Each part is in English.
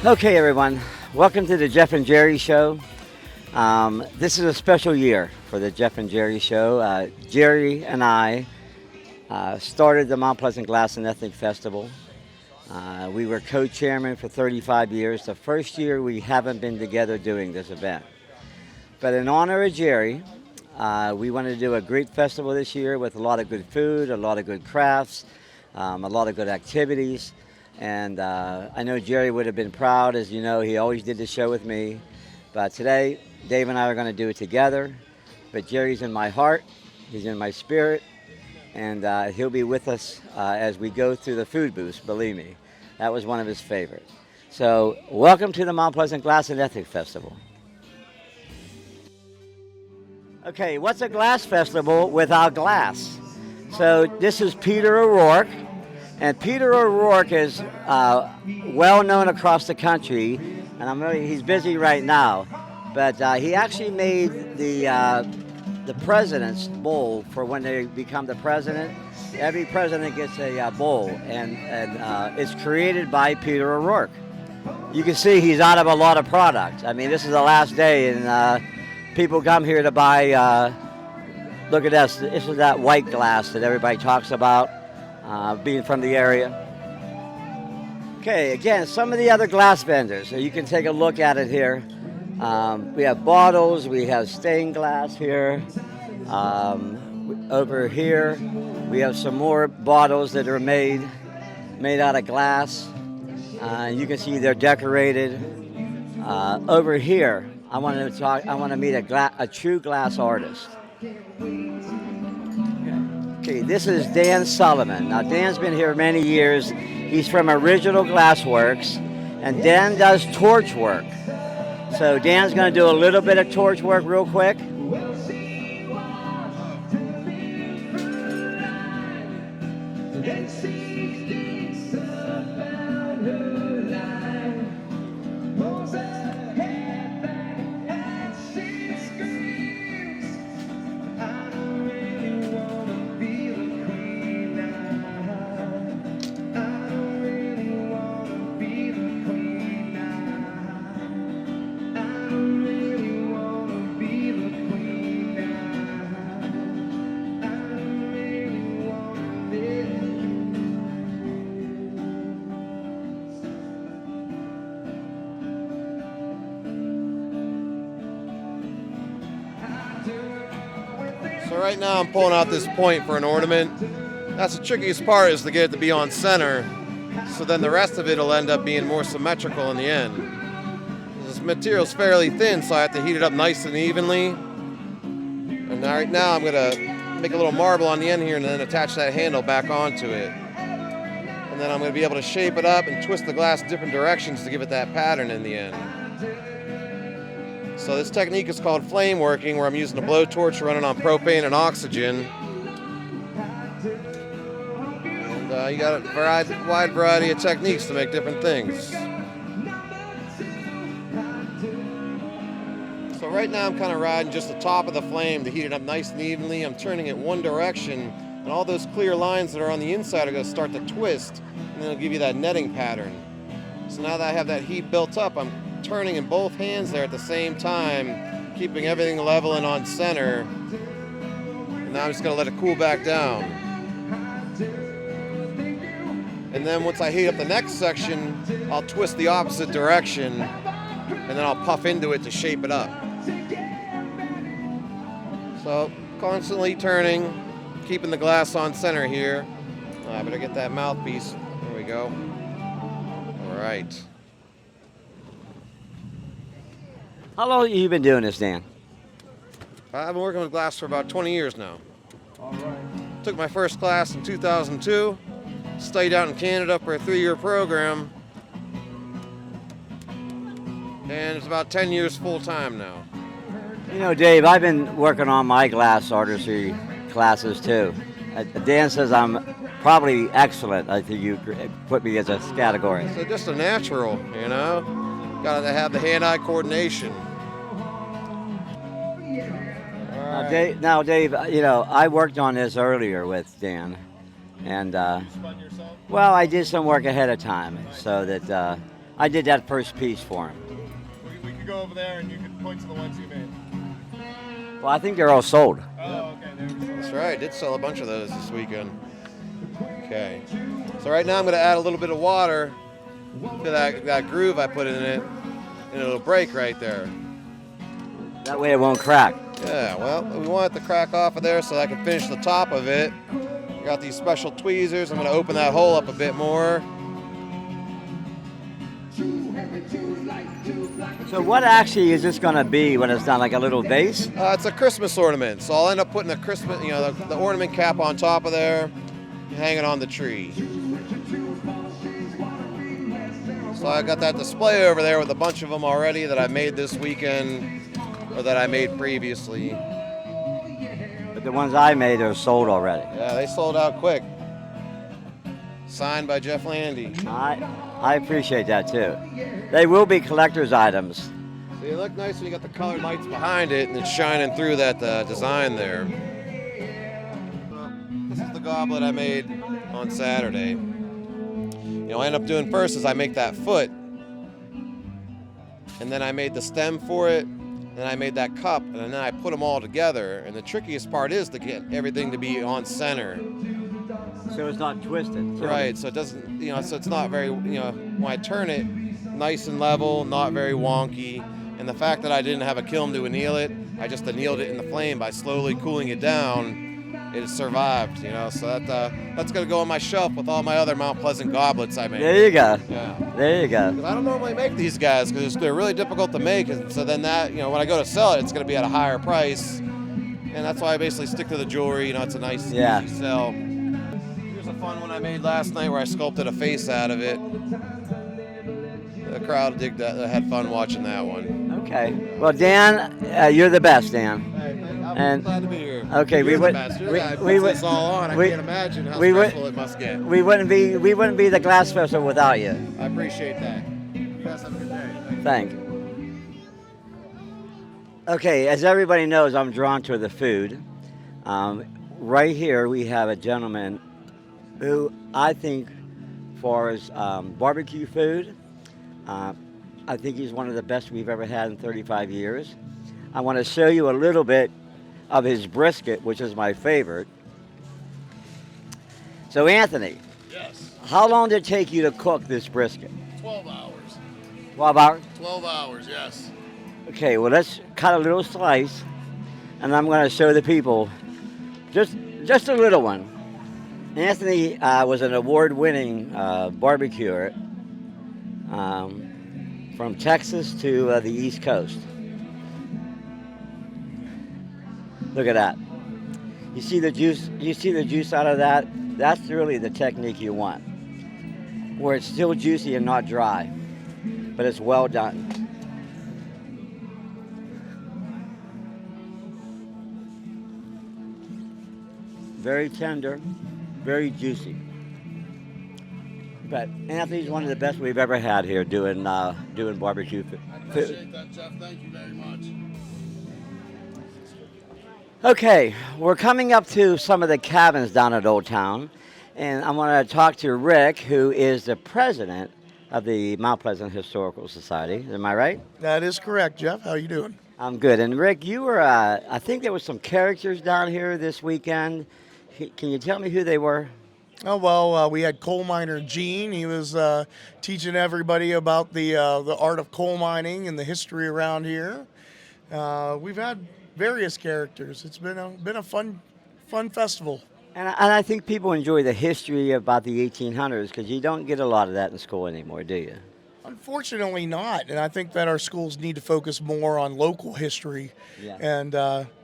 Okay, everyone, welcome to the Jeff and Jerry Show. This is a special year for the Jeff and Jerry Show. Jerry and I started the Mount Pleasant Glass and Ethnic Festival. We were co-chairman for 35 years. The first year we haven't been together doing this event. But in honor of Jerry, we wanted to do a great festival this year with a lot of good food, a lot of good crafts, a lot of good activities. And I know Jerry would have been proud. As you know, he always did the show with me. But today, Dave and I are going to do it together. But Jerry's in my heart, he's in my spirit, and he'll be with us as we go through the food booths, believe me. That was one of his favorites. So welcome to the Mount Pleasant Glass and Ethnic Festival. Okay, what's a glass festival without glass? So this is Peter O'Rourke. And Peter O'Rourke is well known across the country, and he's busy right now. But he actually made the president's bowl for when they become the president. Every president gets a bowl, and it's created by Peter O'Rourke. You can see he's out of a lot of product. I mean, this is the last day, and people come here to buy. Look at this. This is that white glass that everybody talks about. Being from the area. Okay, again, some of the other glass vendors. So you can take a look at it here. We have bottles, we have stained glass here. Over here, we have some more bottles that are made out of glass. You can see they're decorated. Over here, I want to meet a true glass artist. Okay, this is Dan Sullivan. Now, Dan's been here many years. He's from Original Glassworks, and Dan does torch work. So Dan's going to do a little bit of torch work real quick. So right now I'm pulling out this point for an ornament. That's the trickiest part, is to get it to be on center. So then the rest of it will end up being more symmetrical in the end. This material's fairly thin, so I have to heat it up nice and evenly. And right now I'm gonna make a little marble on the end here and then attach that handle back onto it. And then I'm gonna be able to shape it up and twist the glass different directions to give it that pattern in the end. So this technique is called flame working, where I'm using a blowtorch running on propane and oxygen. And you got a wide variety of techniques to make different things. So right now I'm kind of riding just the top of the flame to heat it up nice and evenly. I'm turning it one direction, and all those clear lines that are on the inside are going to start to twist, and then it'll give you that netting pattern. So now that I have that heat built up, I'm turning in both hands there at the same time, keeping everything level and on center. And now I'm just going to let it cool back down. And then once I heat up the next section, I'll twist the opposite direction, and then I'll puff into it to shape it up. So constantly turning, keeping the glass on center here. I better get that mouthpiece. There we go. All right. How long have you been doing this, Dan? I've been working with glass for about 20 years now. All right. Took my first class in 2002. Studied out in Canada for a 3-year program. And it's about 10 years full-time now. You know, Dave, I've been working on my glass artistry classes, too. Dan says I'm probably excellent. I think you put me as a category. So just a natural, you know? Got to have the hand-eye coordination. Now, Dave, you know, I worked on this earlier with Dan, and well, I did some work ahead of time so that I did that first piece for him. We could go over there and you could point to the ones you made. Well, I think they're all sold. Oh, okay. That's right. I did sell a bunch of those this weekend. Okay. So right now I'm going to add a little bit of water to that groove I put in it, and it'll break right there. That way it won't crack. Yeah, well, we want it to crack off of there so I can finish the top of it. Got these special tweezers. I'm going to open that hole up a bit more. So what actually is this going to be when it's done, like a little vase? It's a Christmas ornament, so I'll end up putting a Christmas, the ornament cap on top of there, hanging on the tree. So I got that display over there with a bunch of them already that I made this weekend, or that I made previously. But the ones I made are sold already. Yeah, they sold out quick. Signed by Jeff Landy. I appreciate that too. They will be collector's items. So they look nice when you got the colored lights behind it and it's shining through that design there. This is the goblet I made on Saturday. What I end up doing first is I make that foot, and then I made the stem for it, and then I made that cup, and then I put them all together. And the trickiest part is to get everything to be on center. So it's not twisted. Right, so it doesn't, so it's not very, when I turn it, nice and level, not very wonky. And the fact that I didn't have a kiln to anneal it, I just annealed it in the flame by slowly cooling it down. It survived, so that's going to go on my shelf with all my other Mount Pleasant goblets I made. There you go. Yeah. There you go. 'Cause I don't normally make these guys because they're really difficult to make. And so then that, when I go to sell it, it's going to be at a higher price. And that's why I basically stick to the jewelry. It's a nice, easy sell. Here's a fun one I made last night where I sculpted a face out of it. The crowd digged that. They had fun watching that one. Okay. Well, Dan, you're the best, Dan. I'm glad to be here. Okay, You're the best. You're the guy who puts this all on. I can't imagine how stressful it must get. We wouldn't be the glass vessel without you. I appreciate that. You guys have a good day. Thank you. Okay, as everybody knows, I'm drawn to the food. Right here we have a gentleman who I think, for his barbecue food, I think he's one of the best we've ever had in 35 years. I want to show you a little bit of his brisket, which is my favorite. So Anthony, Yes. how long did it take you to cook this brisket? 12 hours. 12 hours? 12 hours, yes. Okay, well, let's cut a little slice, and I'm going to show the people just a little one. Anthony was an award-winning barbecuer from Texas to the East Coast. Look at that. You see the juice? You see the juice out of that? That's really the technique you want, where it's still juicy and not dry, but it's well done. Very tender, very juicy. But Anthony's one of the best we've ever had here doing barbecue food. I appreciate that, Jeff. Thank you very much. Okay, we're coming up to some of the cabins down at Old Town, and I want to talk to Rick, who is the president of the Mount Pleasant Historical Society. Am I right? That is correct, Jeff. How are you doing? I'm good. And Rick, you were, I think there were some characters down here this weekend. Can you tell me who they were? Oh, well, we had coal miner Gene. He was teaching everybody about the art of coal mining and the history around here. We've had various characters. It's been a fun festival. And I think people enjoy the history about the 1800s because you don't get a lot of that in school anymore, do you? Unfortunately not, and I think that our schools need to focus more on local history and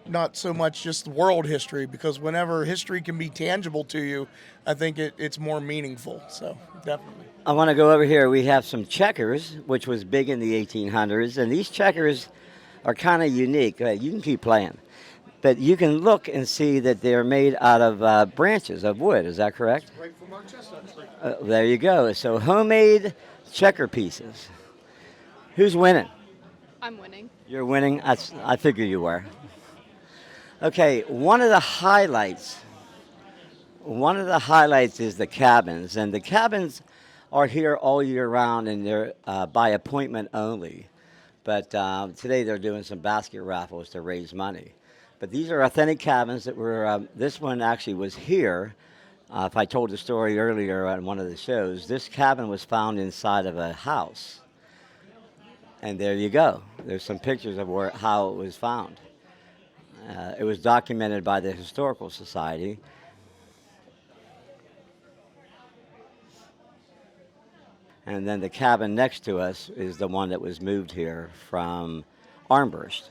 not so much just the world history, because whenever history can be tangible to you, I think it's more meaningful, so definitely. I want to go over here. We have some checkers, which was big in the 1800s, and these checkers are kind of unique. You can keep playing, but you can look and see that they're made out of branches of wood. Is that correct? Right from our chestnut tree. There you go. So homemade checker pieces. Who's winning? I'm winning. You're winning? I figured you were. Okay, one of the highlights is the cabins. And the cabins are here all year round, and they're by appointment only. But today they're doing some basket raffles to raise money. But these are authentic cabins that were, this one actually was here. If I told the story earlier on one of the shows, this cabin was found inside of a house. And there you go. There's some pictures of how it was found. It was documented by the Historical Society. And then the cabin next to us is the one that was moved here from Armstrong.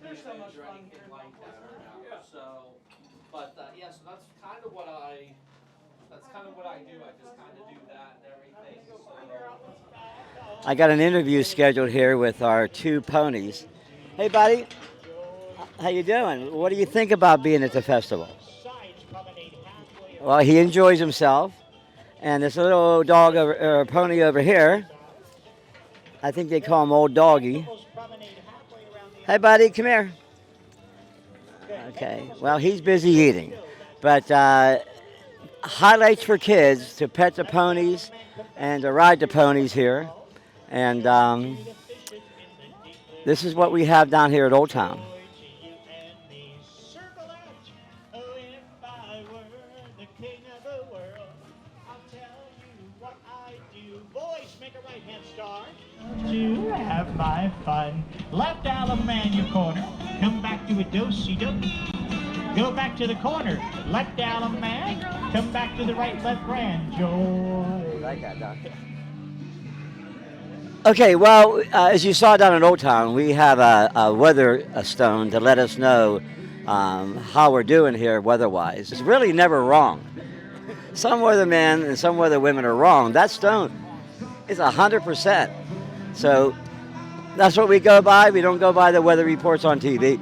There's so much fun anything like that right now. So, but yeah, so that's kind of what I do. I just kind of do that and everything. So. I got an interview scheduled here with our two ponies. Hey, buddy. How you doing? What do you think about being at the festival? Well, he enjoys himself. And this little dog or pony over here, I think they call him Old Doggy. Hey, buddy, come here. Okay, well, he's busy eating. But highlights for kids to pet the ponies and to ride the ponies here. And this is what we have down here at Old Town. To have my fun. Left Allemania corner. Come back to a do-si-do. Go back to the corner. Left Allemania. Come back to the right, left grand. Joy. Like that, Doctor. Okay, well, as you saw down in Old Town, we have a weather stone to let us know how we're doing here weather-wise. It's really never wrong. Some weathermen and some weatherwomen are wrong. That stone is 100%. So that's what we go by. We don't go by the weather reports on TV.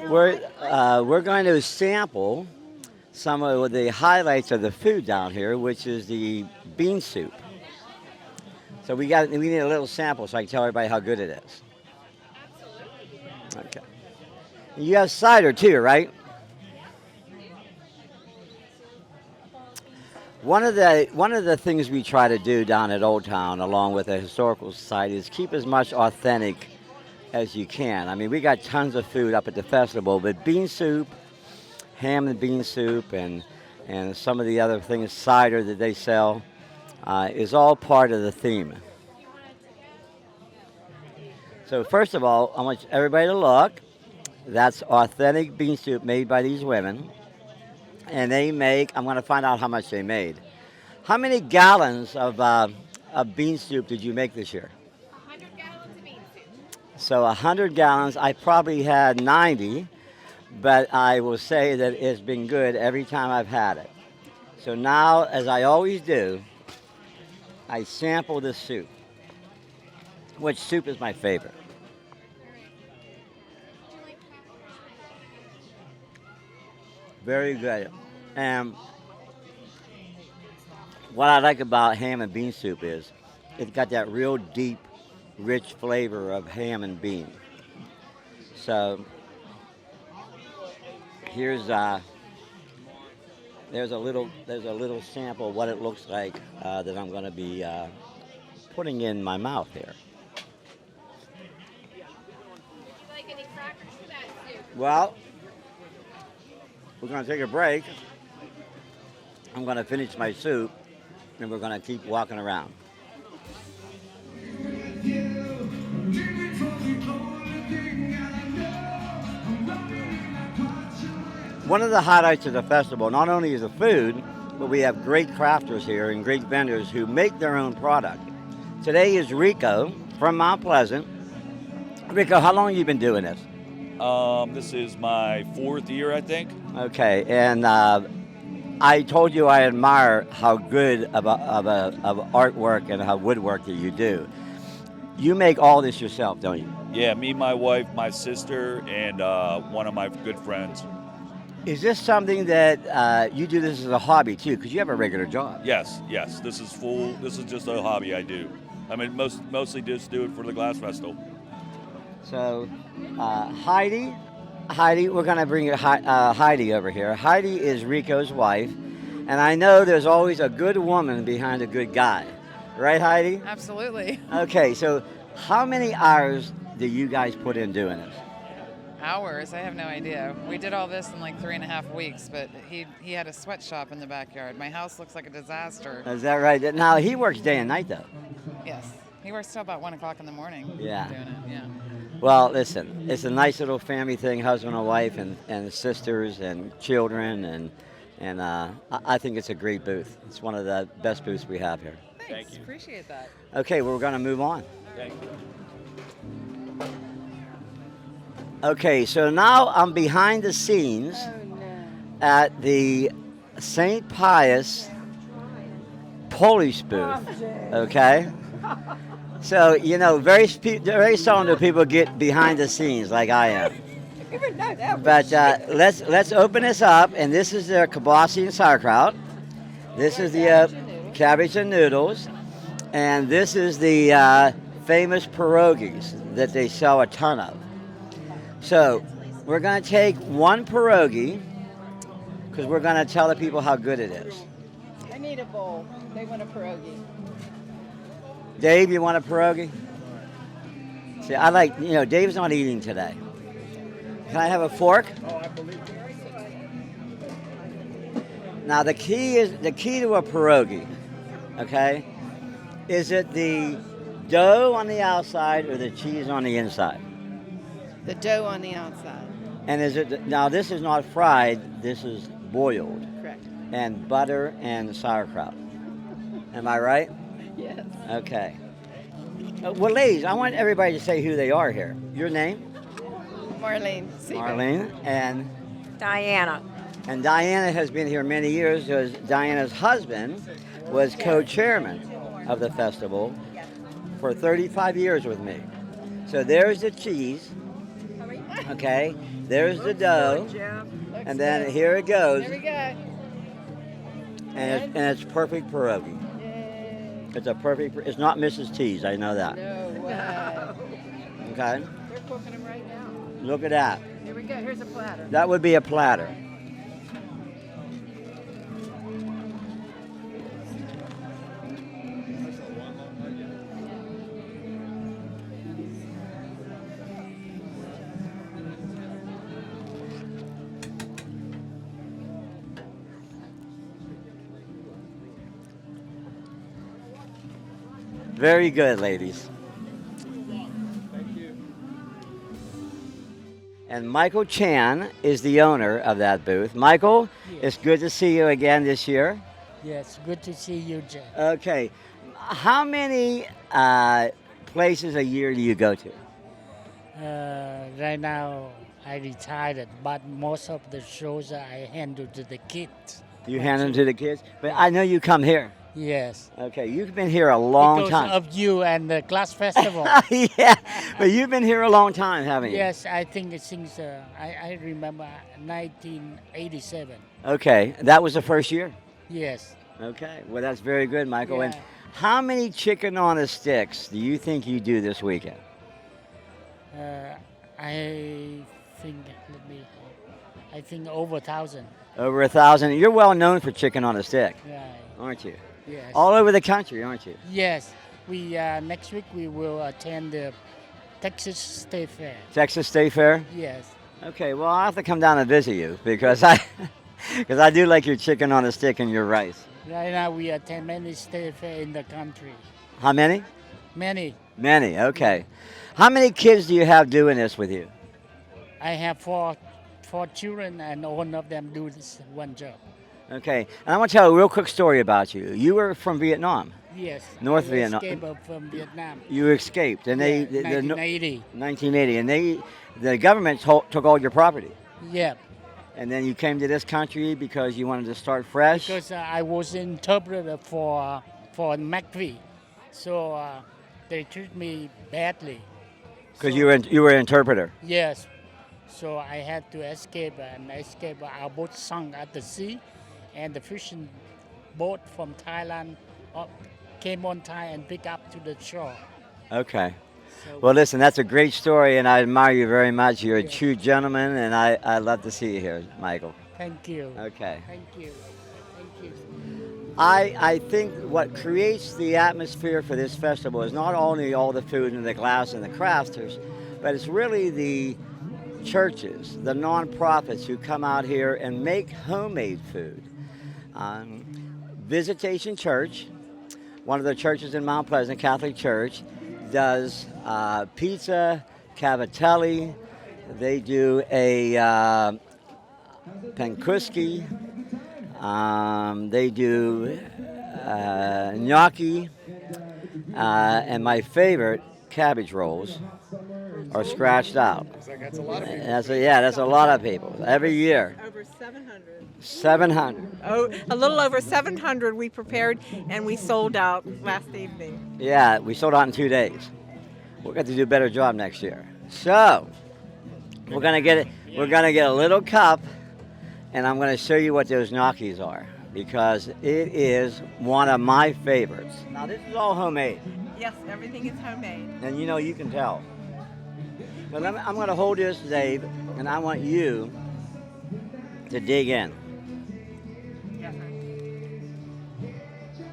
We're going to sample some of the highlights of the food down here, which is the bean soup. So we need a little sample so I can tell everybody how good it is. Okay. You have cider too, right? One of the things we try to do down at Old Town, along with the Historical Society, is keep as much authentic as you can. I mean, we got tons of food up at the festival, but bean soup, ham and bean soup, and some of the other things, cider that they sell, is all part of the theme. So first of all, I want everybody to look. That's authentic bean soup made by these women. And they make, I'm going to find out how much they made. How many gallons of bean soup did you make this year? 100 gallons of bean soup. So 100 gallons. I probably had 90, but I will say that it's been good every time I've had it. So now, as I always do, I sample the soup. Which soup is my favorite? Very good. And what I like about ham and bean soup is it's got that real deep, rich flavor of ham and bean. So there's a little sample of what it looks like that I'm going to be putting in my mouth here. Would you like any crackers for that soup? Well, we're going to take a break. I'm going to finish my soup, and we're going to keep walking around. One of the highlights of the festival not only is the food, but we have great crafters here and great vendors who make their own product. Today is Rico from Mount Pleasant. Rico, how long have you been doing this? This is my 4th year, I think. Okay, and I told you I admire how good of artwork and how woodwork that you do. You make all this yourself, don't you? Yeah, me, my wife, my sister, and one of my good friends. Is this something that you do this as a hobby too? Because you have a regular job. Yes. This is just a hobby I do. I mean, mostly just do it for the Glass Festival. So, Heidi, we're going to bring Heidi over here. Heidi is Rico's wife, and I know there's always a good woman behind a good guy. Right, Heidi? Absolutely. Okay, so how many hours do you guys put in doing this? Hours? I have no idea. We did all this in like 3.5 weeks, but he had a sweatshop in the backyard. My house looks like a disaster. Is that right? Now, he works day and night, though. Yes. He works till about 1 o'clock in the morning. Yeah. Doing it, yeah. Well, listen, it's a nice little family thing, husband and wife and sisters and children, and I think it's a great booth. It's one of the best booths we have here. Thanks. Thank you. Appreciate that. Okay, we're going to move on. Thank you. Okay, so now I'm behind the scenes at the St. Pius Polish booth. Okay? So, you know, very seldom do people get behind the scenes like I am. But let's open this up, and this is their kibasi and sauerkraut. This is the cabbage and noodles, and this is the famous pierogies that they sell a ton of. So we're going to take one pierogi because we're going to tell the people how good it is. I need a bowl. They want a pierogi. Dave, you want a pierogi? See, I like, you know, Dave's not eating today. Can I have a fork? Oh, I believe it. Now the key to a pierogi, okay? Is it the dough on the outside or the cheese on the inside? The dough on the outside. And is it now? This is not fried. This is boiled. Correct. And butter and sauerkraut. Am I right? Yes. Okay. Well, ladies, I want everybody to say who they are here. Your name? Marlene. Seeger. Marlene and Diana. and Diana has been here many years because Diana's husband was co-chairman of the festival for 35 years with me. So there's the cheese. Okay, there's the dough, and then here it goes, There we go. and it's perfect pierogi. It's a perfect. It's not Mrs. T's. I know that. No way. Okay, They're cooking them right now. look at that. Here we go. Here's a platter. That would be a platter. Very good, ladies. And Michael Chan is the owner of that booth. Michael, it's good to see you again this year. Yes, good to see you, Jeff. Okay, how many places a year do you go to? Right now, I retired, but most of the shows I handle to the kids. You hand them to the kids? But I know you come here. Yes. Okay, you've been here a long because time. of you and the class festival. Yeah, but you've been here a long time, haven't you? Yes, I think it since I remember 1987. Okay, that was the first year? Yes. Okay, well, that's very good, Michael. And Yeah. how many chicken on a sticks do you think you do this weekend? I think over 1,000. Over 1,000. You're well known for chicken on a stick, Right. aren't you? Yes. All over the country, aren't you? Yes. We next week we will attend the Texas State Fair. Texas State Fair? Yes. Okay, well, I'll have to come down and visit you because I do like your chicken on a stick and your rice. Right now we attend many state fair in the country. How many? Many. Many, okay. How many kids do you have doing this with you? I have four children, and all of them do this one job. Okay, and I want to tell a real quick story about you. You were from Vietnam. Yes. North I Vietnam. escaped from Vietnam. You escaped, and they, Yeah, 1980. 1980, and the government took all your property. Yeah. And then you came to this country because you wanted to start fresh. Because I was interpreter for McVie, so they treat me badly. Because you were an interpreter. Yes. So I had to escape, and our boat sunk at the sea, and the fishing boat from Thailand came on time and picked up to the shore. Okay. Well, listen, that's a great story, and I admire you very much. You're a true gentleman, and I love to see you here, Michael. Thank you. Okay. Thank you. Thank you. I think what creates the atmosphere for this festival is not only all the food and the glass and the crafters, but it's really the churches, the nonprofits who come out here and make homemade food. Visitation Church, one of the churches in Mount Pleasant, Catholic Church, does pizza, cavatelli. They do a pankruski. They do gnocchi, and my favorite, cabbage rolls, are scratched out. That's a lot of people. That's a lot of people every year. Over 700. 700. Oh, a little over 700 we prepared, and we sold out last evening. Yeah, we sold out in 2 days. We'll get to do a better job next year. So we're gonna get it. We're gonna get a little cup, and I'm gonna show you what those gnocchis are because it is one of my favorites. Now this is all homemade, Yes, everything is homemade. and you can tell. But I'm gonna hold this, Dave, and I want you to dig in. Yes, sir.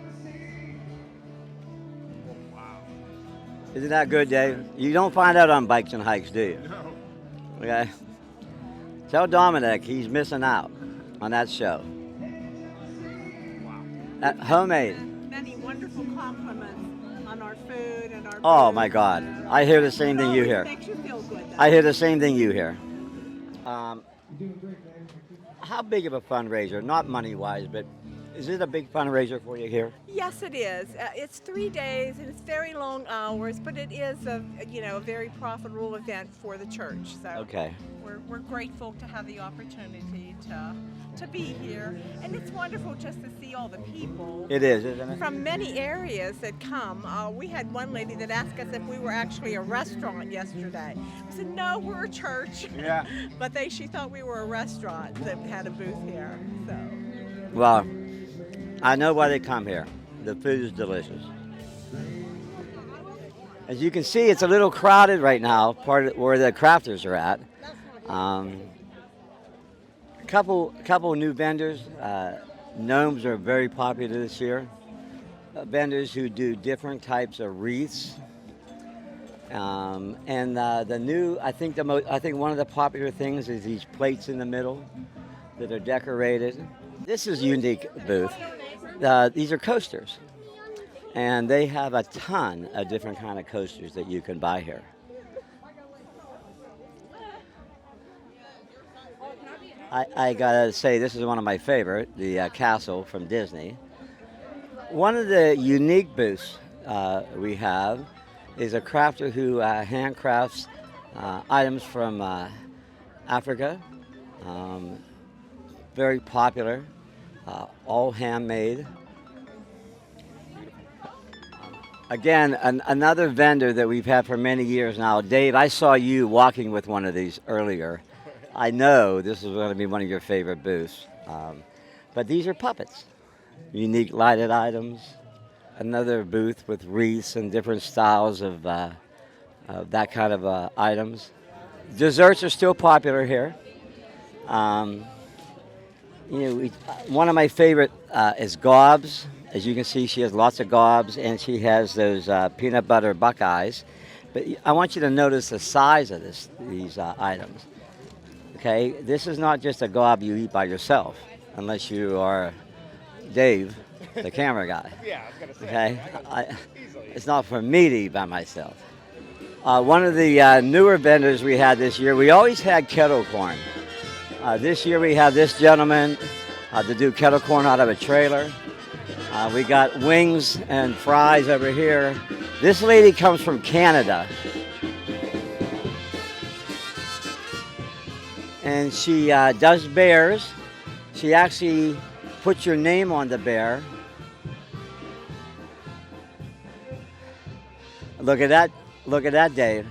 Isn't that good, Dave? You don't find out on Bikes and Hikes, do you? No. Okay. Tell Dominic he's missing out on that show. Wow. Homemade. Many wonderful compliments on our food and our. Oh my God! I hear the same thing you hear. Makes you feel good. I hear the same thing you hear. How big of a fundraiser? Not money-wise, but is it a big fundraiser for you here? Yes, it is. It's 3 days and it's very long hours, but it is a very profitable event for the church. So Okay. we're grateful to have the opportunity to be here, and it's wonderful just to see all the people. It is, isn't it? From many areas that come. We had one lady that asked us if we were actually a restaurant yesterday. We said, no, we're a church. Yeah. But she thought we were a restaurant that had a booth here. So. Well, I know why they come here. The food is delicious. As you can see, it's a little crowded right now, part of where the crafters are at. Couple new vendors. Gnomes are very popular this year. Vendors who do different types of wreaths. The new, I think one of the popular things is these plates in the middle that are decorated. This is a unique booth. These are coasters, and they have a ton of different kind of coasters that you can buy here. I gotta say, this is one of my favorite, the castle from Disney. One of the unique booths we have is a crafter who handcrafts items from Africa. Very popular, all handmade. Again, another vendor that we've had for many years now. Dave, I saw you walking with one of these earlier. I know this is going to be one of your favorite booths. But these are puppets, unique lighted items. Another booth with wreaths and different styles of that kind of items. Desserts are still popular here. One of my favorite is gobs. As you can see, she has lots of gobs, and she has those peanut butter buckeyes. But I want you to notice the size of these items. Okay, this is not just a gob you eat by yourself, unless you are Dave, the camera guy. Yeah, I was gonna say. Okay, it's not for me to eat by myself. One of the newer vendors we had this year, we always had kettle corn. This year we have this gentleman to do kettle corn out of a trailer. We got wings and fries over here. This lady comes from Canada. And she does bears. She actually puts your name on the bear. Look at that, Dave.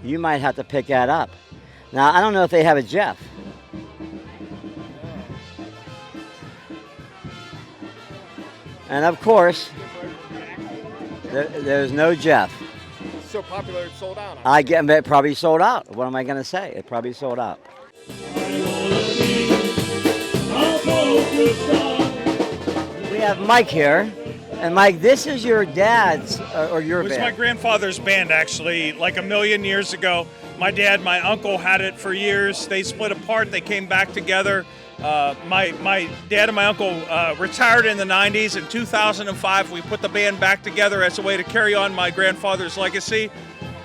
You might have to pick that up. Now, I don't know if they have a Jeff. And of course, there's no Jeff. so popular it's sold out. I get it probably sold out. What am I going to say? It probably sold out. We have Mike here. And Mike, this is your dad's or your band. It was my grandfather's band, actually, like a million years ago. My dad, my uncle had it for years. They split apart. They came back together. My dad and my uncle retired in the 90s. In 2005, we put the band back together as a way to carry on my grandfather's legacy.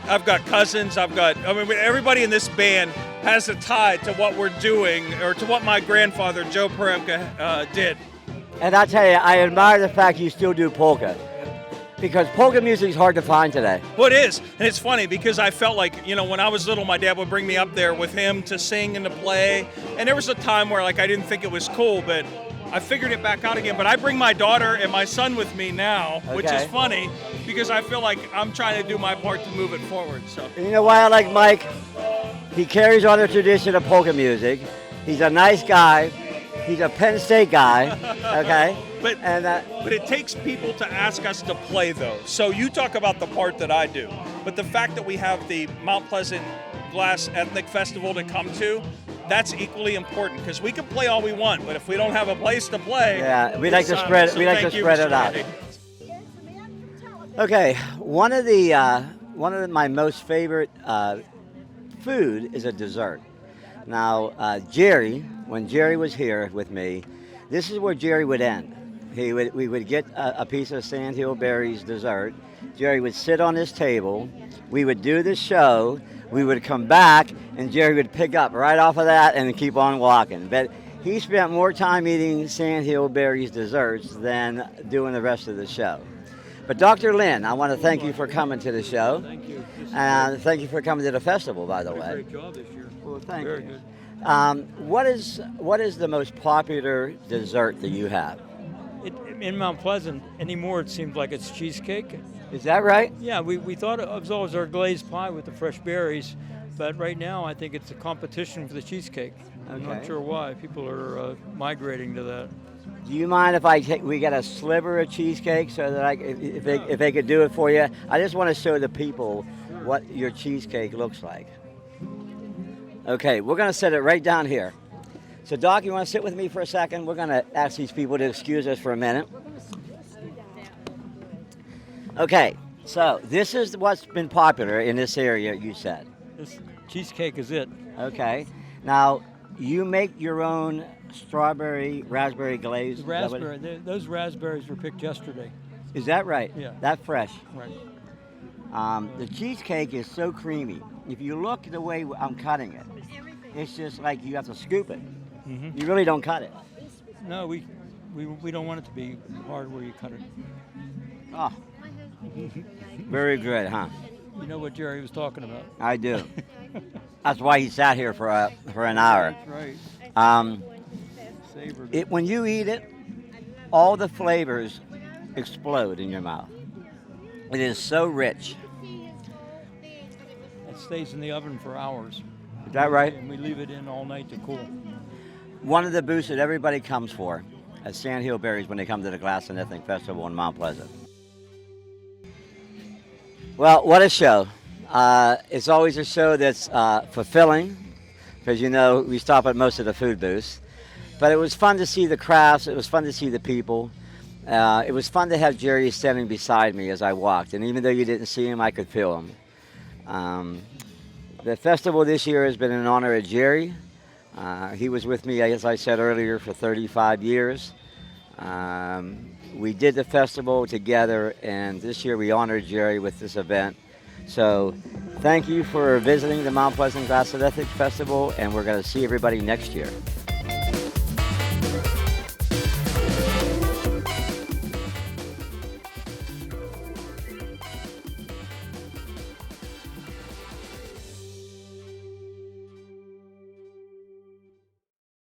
I've got cousins. Everybody in this band has a tie to what we're doing or to what my grandfather, Joe Peremka, did. And I'll tell you, I admire the fact you still do polka. Because polka music is hard to find today. Well, it is. And it's funny because I felt like, when I was little, my dad would bring me up there with him to sing and to play. And there was a time where, I didn't think it was cool, but I figured it back out again. But I bring my daughter and my son with me now, which is funny because I feel like I'm trying to do my part to move it forward. So. And you know why I like Mike? He carries on the tradition of polka music. He's a nice guy. He's a Penn State guy, okay? But it takes people to ask us to play, though. So you talk about the part that I do. But the fact that we have the Mount Pleasant Glass Ethnic Festival to come to, that's equally important because we can play all we want, but if we don't have a place to play, yeah, we like to spread it out. Okay, one of my most favorite food is a dessert. Now, Jerry, when Jerry was here with me, this is where Jerry would end. We would get a piece of Sandhill Berries dessert. Jerry would sit on his table. We would do the show. We would come back, and Jerry would pick up right off of that and keep on walking. But he spent more time eating Sandhill Berries desserts than doing the rest of the show. But Dr. Lynn, I want to thank you for coming to the show. Thank you. And thank you for coming to the festival, by the way. Great job this year. Well, thank Very you. good. What is the most popular dessert that you have? In Mount Pleasant anymore, it seems like it's cheesecake. Is that right? Yeah, we thought it was always our glazed pie with the fresh berries, but right now I think it's a competition for the cheesecake. I'm not sure why people are migrating to that. Do you mind if we get a sliver of cheesecake so that if they could do it for you? I just want to show the people what your cheesecake looks like. Okay, we're going to set it right down here. So, Doc, you want to sit with me for a second? We're going to ask these people to excuse us for a minute. Okay, so this is what's been popular in this area, you said. This cheesecake is it. Okay. Now, you make your own strawberry, raspberry glaze? Those raspberries were picked yesterday. Is that right? Yeah. That fresh? Right. The cheesecake is so creamy. If you look the way I'm cutting it, it's just like you have to scoop it. Mm-hmm. You really don't cut it. No, we don't want it to be hard where you cut it. Oh, very good, huh? You know what Jerry was talking about. I do. That's why he sat here for an hour. That's right. Savored it. When you eat it, all the flavors explode in your mouth. It is so rich. It stays in the oven for hours. Is that right? And we leave it in all night to cool. One of the booths that everybody comes for at Sandhill Berries when they come to the Glass and Ethnic Festival in Mount Pleasant. Well, what a show. It's always a show that's fulfilling because, we stop at most of the food booths. But it was fun to see the crafts. It was fun to see the people. It was fun to have Jerry standing beside me as I walked. And even though you didn't see him, I could feel him. The festival this year has been in honor of Jerry. He was with me, as I said earlier, for 35 years. We did the festival together, and this year we honored Jerry with this event. So thank you for visiting the Mount Pleasant Glass and Ethics Festival, and we're going to see everybody next year.